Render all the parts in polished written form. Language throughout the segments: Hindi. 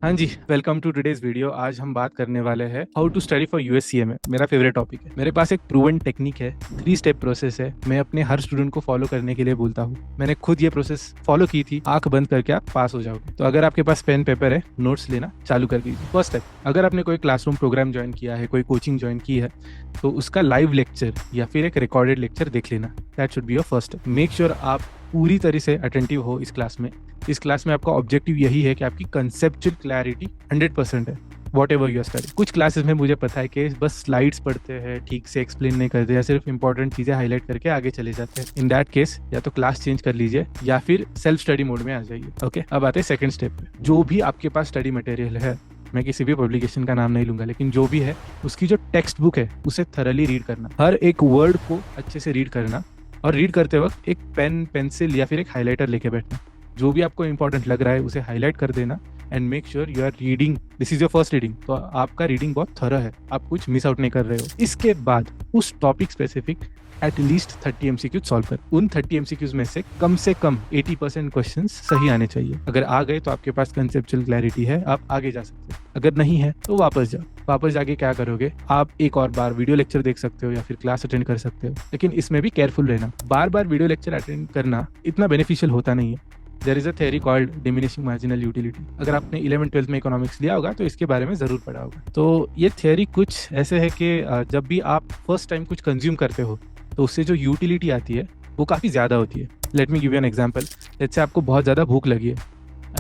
हाँ जी, वेलकम टू टुडेज वीडियो। आज हम बात करने वाले हैं how to study for US CMA. मेरा फेवरेट टॉपिक है। मेरे पास एक प्रूवन टेक्निक है, 3 स्टेप प्रोसेस है। मैं अपने हर स्टूडेंट को फॉलो करने के लिए बोलता हूँ। मैंने खुद ये प्रोसेस फॉलो की थी। आंख बंद करके आप पास हो जाओगे। तो अगर आपके पास पेन पेपर है, नोट्स लेना चालू कर दीजिए। फर्स्ट स्टेप, अगर आपने कोई क्लासरूम प्रोग्राम ज्वाइन किया है, कोई कोचिंग ज्वाइन की है, तो उसका लाइव लेक्चर या फिर एक रिकॉर्डेड लेक्चर देख लेना। That should be your first step. Make sure आप पूरी तरह से अटेंटिव हो इस क्लास में। इस क्लास में आपका ऑब्जेक्टिव यही है कि आपकी कंसेप्चुअल क्लैरिटी 100% है, whatever you are study. कुछ क्लासेस में मुझे पता है कि बस स्लाइड्स पढ़ते हैं, ठीक से एक्सप्लेन नहीं करते, या सिर्फ इंपॉर्टेंट चीजें हाईलाइट करके आगे चले जाते हैं। इन दैट केस या तो क्लास चेंज कर लीजिए या फिर सेल्फ स्टडी मोड में आ जाइए। ओके, अब आते हैं सेकंड स्टेप पे। जो भी आपके पास स्टडी मटेरियल है, मैं किसी भी पब्लिकेशन का नाम नहीं लूंगा, लेकिन जो भी है उसकी जो टेक्स्ट बुक है उसे थरली रीड करना। हर एक वर्ड को अच्छे से रीड करना, और रीड करते वक्त एक पेन, पेंसिल या फिर एक हाइलाइटर लेके बैठना। जो भी आपको इंपॉर्टेंट लग रहा है उसे हाईलाइट कर देना and make sure you are reading. This is your first reading, तो आपका रीडिंग बहुत थरो है, आप कुछ मिस आउट नहीं कर रहे हो। इसके बाद उस topic specific at least 30 MCQs solve कर। उन 30 एमसीक्यूज में से कम 80% क्वेश्चंस सही आने चाहिए। अगर आ गए तो आपके पास कंसेप्चुअल क्लैरिटी है, आप आगे जा सकते हैं। अगर नहीं है तो वापस जाओ। वापस जाके क्या करोगे, आप एक और बार वीडियो लेक्चर देख सकते हो या फिर क्लास अटेंड कर सकते हो, लेकिन इसमें भी केयरफुल रहना। बार बार वीडियो लेक्चर अटेंड करना इतना बेनिफिशियल होता नहीं है। There is a theory called diminishing marginal utility. अगर आपने 11th-12th में इकोनॉमिक्स लिया होगा तो इसके बारे में जरूर पढ़ा होगा। तो ये थ्योरी कुछ ऐसे है कि जब भी आप फर्स्ट टाइम कुछ कंज्यूम करते हो तो उससे जो यूटिलिटी आती है वो काफ़ी ज़्यादा होती है। Let me give you an example. Let's say आपको बहुत ज़्यादा भूख लगी है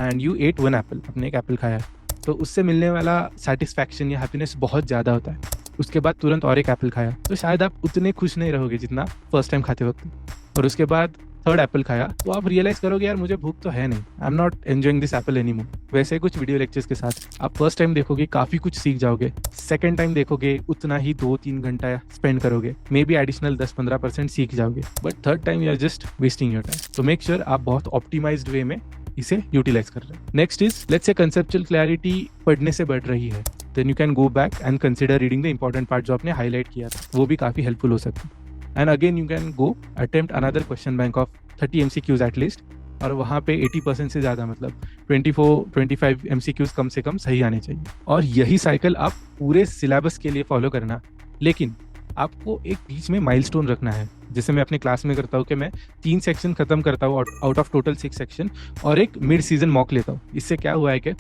एंड यू एट 1 एप्पल, आपने एक एप्पल खाया, तो उससे मिलने वाला सेटिस्फैक्शन या हैप्पीनेस बहुत ज़्यादा होता है। उसके बाद तुरंत और एक एप्पल खाया तो शायद आप उतने खुश नहीं रहोगे जितना फर्स्ट टाइम खाते वक्त। और उसके बाद थर्ड एप्पल खाया तो आप रियलाइज करोगे यार मुझे भूख तो है नहीं, I am not enjoying this Apple anymore. वैसे कुछ वीडियो लेक्चर्स के साथ आप फर्स्ट टाइम देखोगे काफ़ी कुछ सीख जाओगे, सेकंड टाइम देखोगे उतना ही 2-3 घंटा स्पेंड करोगे, मे बी एडिशनल 10-15% सीख जाओगे, but third time you are just wasting your time. तो मेक श्योर आप बहुत ऑप्टिमाइज्ड वे में इसे यूटिलाइज कर रहे हैं। Next is, let's say conceptual clarity पढ़ने से बढ़ रही है, then you can go back and consider reading the important part जो आपने हाईलाइट किया था, वो भी काफ़ी हेल्पफुल हो सकता है। And again you can go attempt another question bank of 30 MCQs at least, और वहाँ पे 80% से ज़्यादा, मतलब 24-25 MCQs कम से कम सही आने चाहिए। और यही साइकिल आप पूरे सिलेबस के लिए फॉलो करना, लेकिन आपको एक बीच में माइलस्टोन रखना है। जैसे मैं अपने क्लास में करता हूँ कि मैं 3 सेक्शन खत्म करता हूँ आउट ऑफ टोटल 6 सेक्शन, और एक मिड सीजन मॉक लेता हूँ। इससे क्या हुआ है कि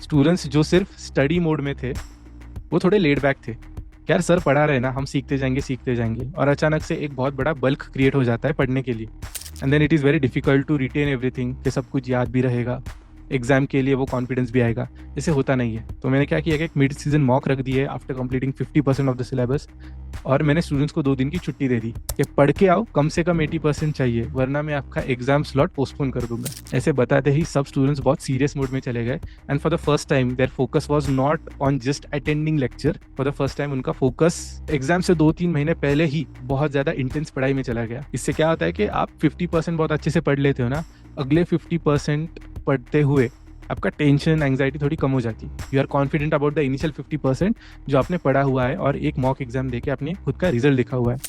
स्टूडेंट्स जो सिर्फ स्टडी मोड में थे वो थोड़े लेड बैक थे, यार सर पढ़ा रहे ना, हम सीखते जाएंगे, और अचानक से एक बहुत बड़ा बल्क क्रिएट हो जाता है पढ़ने के लिए, and then it is very difficult to retain everything, कि सब कुछ याद भी रहेगा, एग्जाम के लिए वो कॉन्फिडेंस भी आएगा। ऐसे होता नहीं है। तो मैंने क्या किया कि एक मिड सीजन मॉक रख दी है after completing 50% of the syllabus, और मैंने स्टूडेंट्स को 2 दिन की छुट्टी दे दी कि पढ़ के आओ, कम से कम 80% चाहिए, वरना मैं आपका एग्जाम स्लॉट पोस्टपोन कर दूंगा। ऐसे बताते ही सब स्टूडेंट्स बहुत सीरियस मोड में चले गए, and for the first time their focus was not on just attending lecture. For the first time उनका फोकस एग्जाम से 2-3 महीने पहले ही बहुत ज्यादा इंटेंस पढ़ाई में चला गया। इससे क्या होता है कि आप 50% बहुत अच्छे से पढ़ लेते हो ना, अगले 50% पढ़ते हुए आपका टेंशन, एंग्जाइटी थोड़ी कम हो जाती है। You are confident about the initial 50% जो आपने पढ़ा हुआ है, और एक मॉक एग्जाम देके आपने खुद का रिजल्ट लिखा हुआ है।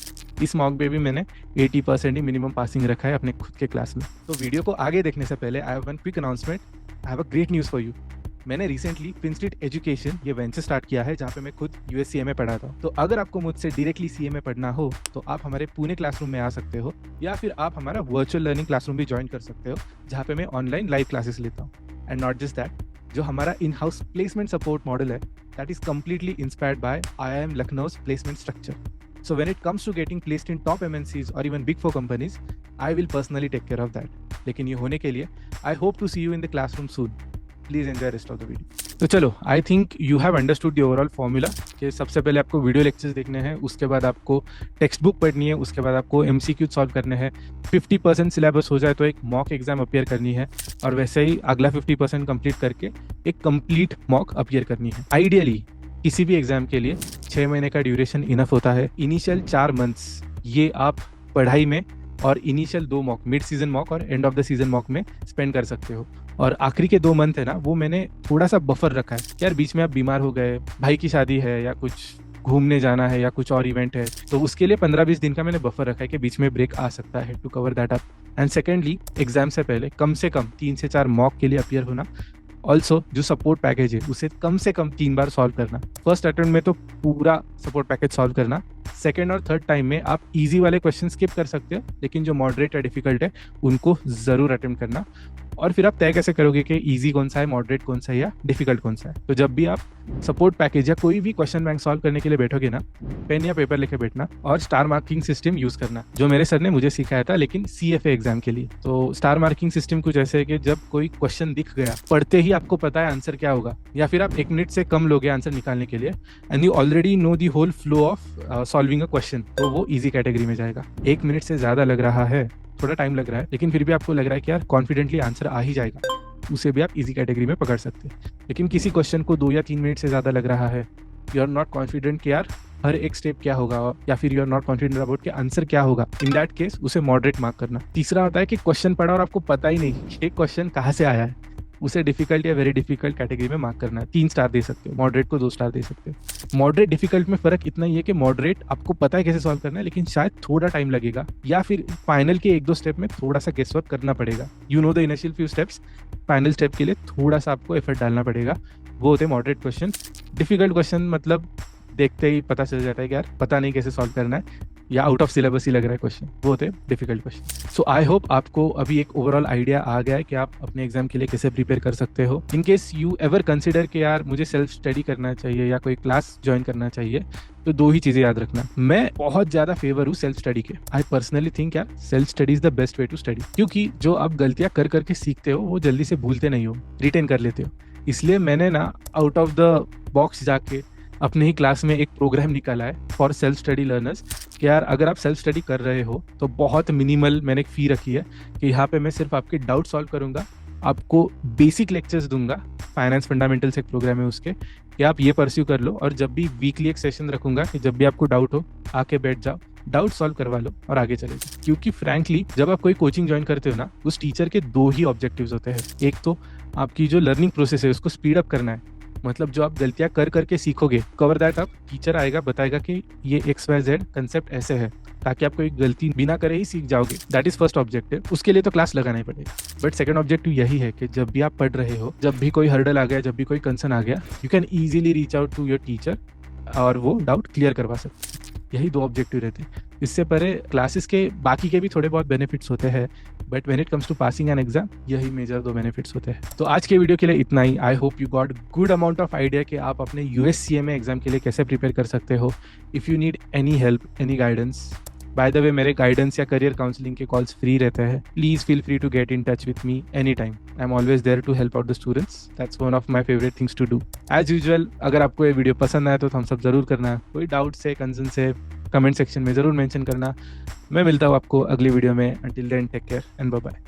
इस मॉक में भी मैंने 80% ही मिनिमम पासिंग रखा है अपने खुद के क्लास में। तो वीडियो को आगे देखने से पहले I have one quick announcement. I have a great news for you. मैंने रिसेंटली प्रिंसलिट एजुकेशन ये वेंचर स्टार्ट किया है, जहाँ पे मैं खुद यूएससीएमए पढ़ाता हूँ। तो अगर आपको मुझसे डायरेक्टली सीएमए पढ़ना हो तो आप हमारे पुणे क्लासरूम में आ सकते हो, या फिर आप हमारा वर्चुअल लर्निंग क्लासरूम भी ज्वाइन कर सकते हो, जहाँ पे मैं ऑनलाइन लाइव क्लासेस लेता हूँ। एंड नॉट जस्ट दैट, जो हमारा in house placement support model है, that is completely inspired by IIM Lucknow's placement structure. So when it comes to getting placed in top MNCs or even Big 4 companies, I will personally take care of that. लेकिन ये होने के लिए I hope to see you in the classroom soon. Please enjoy the rest of the video. तो चलो, I think you have understood the overall formula, कि सबसे पहले आपको वीडियो लेक्चर्स देखने हैं, उसके बाद आपको टेक्स्ट बुक पढ़नी है, उसके बाद आपको MCQ सॉल्व करने हैं, 50% सिलेबस हो जाए तो एक मॉक एग्जाम अपीयर करनी है, और वैसे ही अगला 50% कंप्लीट करके एक कंप्लीट मॉक अपीयर करनी है। आइडियली किसी भी एग्जाम के लिए 6 महीने का ड्यूरेशन इनफ होता है। इनिशियल 4 मंथ्स ये आप पढ़ाई में, और initial 2 mock, mid season mock और end of the season mock में स्पेंड कर सकते हो। और आखिरी के 2 मंथ है ना, वो मैंने थोड़ा सा बफर रखा है, यार बीच में आप बीमार हो गए, भाई की शादी है, या कुछ घूमने जाना है, या कुछ और इवेंट है, तो उसके लिए 15-20 दिन का मैंने बफर रखा है कि बीच में ब्रेक आ सकता है, to cover that up. And secondly, exam से पहले कम से कम 3 से 4 मॉक के लिए अपीयर होना ऑल्सो जो सपोर्ट पैकेज है उसे कम से कम 3 बार सॉल्व करना। फर्स्ट अटेम्प्ट में तो पूरा सपोर्ट पैकेज सॉल्व करना, सेकेंड और थर्ड टाइम में आप इजी वाले क्वेश्चन स्किप कर सकते हो, लेकिन जो मॉडरेट या डिफिकल्ट है उनको जरूर अटेम्प्ट करना। और फिर आप तय कैसे करोगे कि इजी कौन सा है, मॉडरेट कौन सा है या डिफिकल्ट कौन सा है। तो जब भी आप सपोर्ट पैकेज या कोई भी क्वेश्चन बैंक सॉल्व करने के लिए बैठोगे ना, पेन या पेपर लेके बैठना और स्टार मार्किंग सिस्टम यूज करना, जो मेरे सर ने मुझे सिखाया था लेकिन CFA एग्जाम के लिए। तो स्टार मार्किंग सिस्टम कुछ ऐसे है कि जब कोई क्वेश्चन दिख गया, पढ़ते ही आपको पता है आंसर क्या होगा, या फिर आप 1 मिनट से कम लोगे आंसर निकालने के लिए, and you already know the whole flow of solving a question, तो वो इजी कैटेगरी में जाएगा। 1 मिनट से ज्यादा लग रहा है, थोड़ा टाइम लग रहा है, लेकिन फिर भी आपको लग रहा है कि यार कॉन्फिडेंटली आंसर आ ही जाएगा, उसे भी आप इजी कैटेगरी में पकड़ सकते हैं। लेकिन किसी क्वेश्चन को 2 या 3 मिनट से ज़्यादा लग रहा है, यू आर नॉट कॉन्फिडेंट कि यार हर एक स्टेप क्या होगा, या फिर you are not confident about कि आंसर क्या होगा, इन दैट केस उसे मॉडरेट मार्क करना। तीसरा होता है कि क्वेश्चन पढ़ा और आपको पता ही नहीं कि एक क्वेश्चन कहाँ से आया है, उसे डिफिकल्ट या वेरी डिफिकल्ट कैटेगरी में मार्क करना है। 3 स्टार दे सकते हो, मॉडरेट को 2 स्टार दे सकते हो। मॉडरेट डिफिकल्ट में फर्क इतना ही है कि मॉडरेट आपको पता है कैसे सॉल्व करना है, लेकिन शायद थोड़ा टाइम लगेगा, या फिर फाइनल के 1-2 स्टेप में थोड़ा सा गेस वर्क करना पड़ेगा। You know the initial few steps, final step के लिए थोड़ा सा आपको एफर्ट डालना पड़ेगा। वो होते हैं मॉडरेट क्वेश्चन। डिफिकल्ट क्वेश्चन मतलब देखते ही पता चल जाता है कि यार पता नहीं कैसे सॉल्व करना है, या आउट ऑफ सिलेबस ही लग रहा है क्वेश्चन, वो होते हैं difficult question. So I hope आपको अभी एक ओवरऑल आइडिया आ गया है कि आप अपने एग्जाम के लिए कैसे प्रिपेयर कर सकते हो। In case you ever consider कि यार मुझे सेल्फ स्टडी करना चाहिए या कोई क्लास ज्वाइन करना चाहिए, तो 2 ही चीजें याद रखना। मैं बहुत ज्यादा फेवर हूँ सेल्फ स्टडी के। आई पर्सनली थिंक यार self study is the best way to study, क्योंकि जो आप गलतियां कर करके सीखते हो वो जल्दी से भूलते नहीं हो, रिटेन कर लेते हो। इसलिए मैंने ना आउट ऑफ द बॉक्स जाके अपने ही क्लास में एक प्रोग्राम निकाला है फॉर सेल्फ स्टडी लर्नर्स कि यार अगर आप सेल्फ स्टडी कर रहे हो तो बहुत मिनिमल मैंने एक फी रखी है कि यहाँ पे मैं सिर्फ आपके डाउट सॉल्व करूंगा, आपको बेसिक लेक्चर्स दूंगा। फाइनेंस फंडामेंटल्स एक प्रोग्राम है उसके, कि आप ये परस्यू कर लो, और जब भी वीकली एक सेशन रखूंगा कि जब भी आपको डाउट हो आके बैठ जाओ, डाउट सॉल्व करवा लो और आगे चले जाओ। क्योंकि फ्रैंकली जब आप कोई कोचिंग ज्वाइन करते हो ना, उस टीचर के 2 ही ऑब्जेक्टिव्स होते हैं। एक तो आपकी जो लर्निंग प्रोसेस है उसको स्पीड अप करना है, मतलब जो आप गलतियां कर करके सीखोगे, कवर दैट अप, टीचर आएगा बताएगा कि ये XYZ कंसेप्ट ऐसे है, ताकि आप कोई गलती बिना करे ही सीख जाओगे। That is first objective. उसके लिए तो क्लास लगाना ही पड़ेगा। बट सेकंड ऑब्जेक्टिव यही है कि जब भी आप पढ़ रहे हो, जब भी कोई हर्डल आ गया, जब भी कोई कंसर्न आ गया, you can easily reach out to your teacher और वो डाउट क्लियर करवा सकते। यही 2 ऑब्जेक्टिव रहते हैं। इससे परे क्लासेस के बाकी के भी थोड़े बहुत बेनिफिट्स होते हैं, but when it comes to passing an exam, यही मेजर 2 बेनिफिट्स होते हैं। तो आज के वीडियो के लिए इतना ही। I hope you got good amount of idea कि आप अपने USCMA एग्जाम के लिए कैसे प्रिपेयर कर सकते हो। If you need any help, any guidance, by the way मेरे गाइडेंस या करियर काउंसलिंग के कॉल्स फ्री रहते हैं। Please feel free to get in touch with me any time. I am always there to help out the students. That's one of my favourite things to do. As usual, अगर आपको ये वीडियो पसंद आया तो थम्स अप जरूर करना। कोई डाउट से, कंसर्न से कमेंट सेक्शन में जरूर मेंशन करना। मैं मिलता हूँ आपको अगली वीडियो में। Until then take care and bye bye.